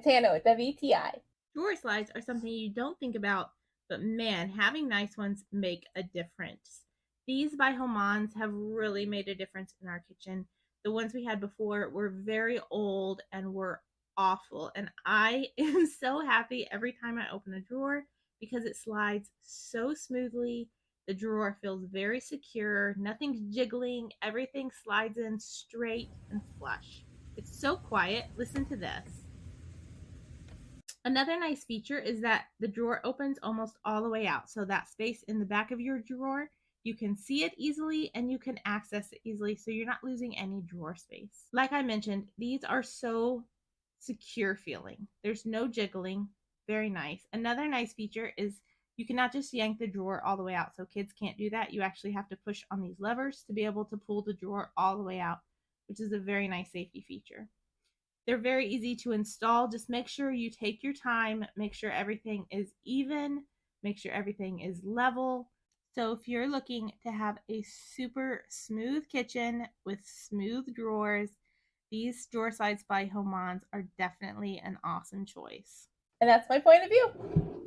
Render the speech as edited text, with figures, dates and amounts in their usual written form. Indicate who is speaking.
Speaker 1: Tano with WTI.
Speaker 2: Drawer slides are something you don't think about, but man, having nice ones make a difference. These by Homands have really made a difference in our kitchen. The ones we had before were very old and were awful, and I am so happy every time I open a drawer because it slides so smoothly. The drawer feels very secure, nothing's jiggling, everything slides in straight and flush. It's so quiet. Listen to this. Another nice feature is that the drawer opens almost all the way out. So that space in the back of your drawer, you can see it easily and you can access it easily. So you're not losing any drawer space. Like I mentioned, these are so secure feeling. There's no jiggling. Very nice. Another nice feature is you cannot just yank the drawer all the way out. So kids can't do that. You actually have to push on these levers to be able to pull the drawer all the way out, which is a very nice safety feature. They're very easy to install. Just make sure you take your time, make sure everything is even, make sure everything is level. So if you're looking to have a super smooth kitchen with smooth drawers, these drawer slides by Homands are definitely an awesome choice.
Speaker 1: And that's my point of view.